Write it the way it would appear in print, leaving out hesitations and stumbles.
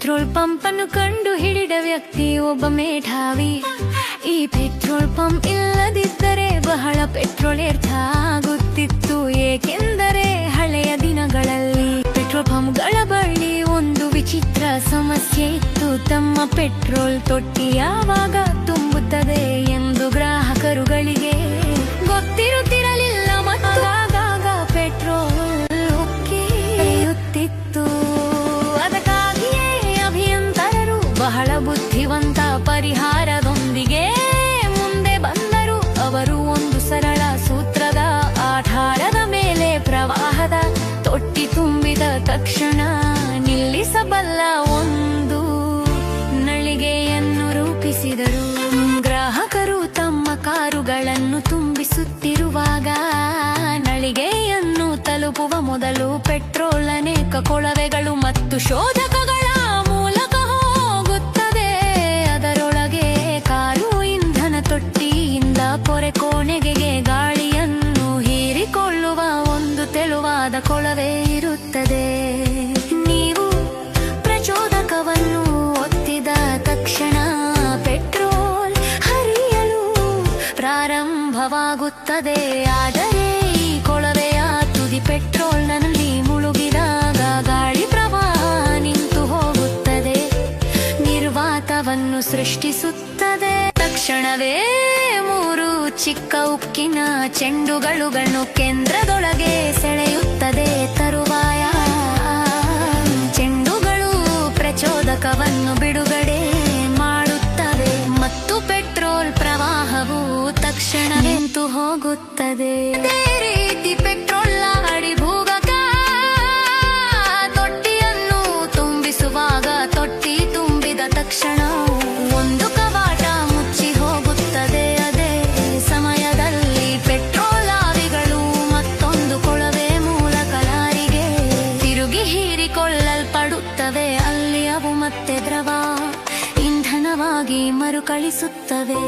Petrol pump ಅನ್ನು ಕಂಡು ಹಿಡಿದ ವ್ಯಕ್ತಿ ಒಬ್ಬ ಮೇಧಾವಿ. ಈ ಪೆಟ್ರೋಲ್ ಪಂಪ್ ಇಲ್ಲದಿದ್ದರೆ ಬಹಳ ಪೆಟ್ರೋಲ್ ವ್ಯರ್ಥ ಆಗುತ್ತಿತ್ತು. ಏಕೆಂದರೆ ಹಳೆಯ ದಿನಗಳಲ್ಲಿ ಪೆಟ್ರೋಲ್ ಪಂಪ್ಗಳ ಬಳಿ ಒಂದು ವಿಚಿತ್ರ ಸಮಸ್ಯೆ ಇತ್ತು. ತಮ್ಮ ಪೆಟ್ರೋಲ್ ತೊಟ್ಟಿ ಯಾವಾಗ ತುಂಬುತ್ತದೆ ಎಂದು ಗ್ರಾಹಕರುಗಳಿಗೆ ಗೊತ್ತಿರುತ್ತಿರಲಿಲ್ಲ ಮತ್ತು ಆಗಾಗ ಪೆಟ್ರೋಲ್ ಉಕ್ಕಿಯುತ್ತಿತ್ತು. ಅದಕ್ಕಾಗಿಯೇ ಅಭಿಯಂತರರು ಬಹಳ ಬುದ್ಧಿವಂತ ಪರಿಹಾರದೊಂದಿಗೆ ಮುಂದೆ ಬಂದರು. ಅವರು ಒಂದು ಸರಳ ಸೂತ್ರದ ಆಧಾರದ ಮೇಲೆ ಪ್ರವಾಹದ ತೊಟ್ಟಿ ತುಂಬಿದ ತಕ್ಷಣ ನಿಲ್ಲಿಸಬಲ್ಲ ಒಂದು ನಳಿಗೆಯನ್ನು ರೂಪಿಸಿದರು. ಗ್ರಾಹಕರು ತಮ್ಮ ಕಾರುಗಳನ್ನು ತುಂಬಿಸುತ್ತಿರುವಾಗ ನಳಿಗೆಯನ್ನು ತಲುಪುವ ಮೊದಲು ಪೆಟ್ರೋಲ್ ಅನೇಕ ಕೊಳವೆಗಳು ಮತ್ತು ಶೋಧಕಗಳ ಮೂಲಕ ಹೋಗುತ್ತದೆ. ಅದರೊಳಗೆ ಕಾರು ಇಂಧನ ತೊಟ್ಟಿಯಿಂದ ಪೊರೆ ಕೋಣೆಗೆ ಗಾಳಿಯನ್ನು ಹೀರಿಕೊಳ್ಳುವ ಒಂದು ತೆಳುವಾದ ಕೊಳವೆ ಇರುತ್ತದೆ. ನೀವು ಪ್ರಚೋದಕವನ್ನು ಒತ್ತಿದ ತಕ್ಷಣ ಪೆಟ್ರೋಲ್ ಹರಿಯಲು ಪ್ರಾರಂಭವಾಗುತ್ತದೆ. ಆದರೆ ಈ ಕೊಳವೆಯ ತುದಿ ಪೆಟ್ರೋಲ್ನಲ್ಲಿ ಮುಳುಗಿದಾಗ ಗಾಳಿ ಪ್ರವಾಹ ನಿಂತು ಹೋಗುತ್ತದೆ, ನಿರ್ವಾತವನ್ನು ಸೃಷ್ಟಿಸುತ್ತದೆ. ತಕ್ಷಣವೇ 3 ಚಿಕ್ಕ ಉಕ್ಕಿನ ಚೆಂಡುಗಳನ್ನು ಕೇಂದ್ರದೊಳಗೆ ಸೆಳೆಯುತ್ತದೆ. ತರುವಾಯ ಚೆಂಡುಗಳು ಪ್ರಚೋದಕವನ್ನು ಬಿಡುಗಡೆ ಮಾಡುತ್ತವೆ ಮತ್ತು ಪೆಟ್ರೋಲ್ ಪ್ರವಾಹವು ತಕ್ಷಣ ನಿಂತು ಹೋಗುತ್ತದೆ. ಅದೇ ರೀತಿ ಪೆಟ್ರೋಲ್ ಲಾಡಿ ಭೂಗತ ತೊಟ್ಟಿಯನ್ನು ತುಂಬಿಸುವಾಗ ತೊಟ್ಟಿ ತುಂಬಿದ ತಕ್ಷಣ ಒಂದು ಕವಾಟ ಮುಚ್ಚಿ ಹೋಗುತ್ತದೆ. ಅದೇ ಸಮಯದಲ್ಲಿ ಪೆಟ್ರೋಲ್ ಆವಿಗಳು ಮತ್ತೊಂದು ಕೊಳವೆ ಮೂಲಕ ಲಾರಿಗೆ ತಿರುಗಿ ಹೀರಿಕೊಳ್ಳಲ್ಪಡುತ್ತವೆ. ಅಲ್ಲಿ ಅವು ಮತ್ತೆ ದ್ರವ ಇಂಧನವಾಗಿ ಮರುಕಳಿಸುತ್ತವೆ.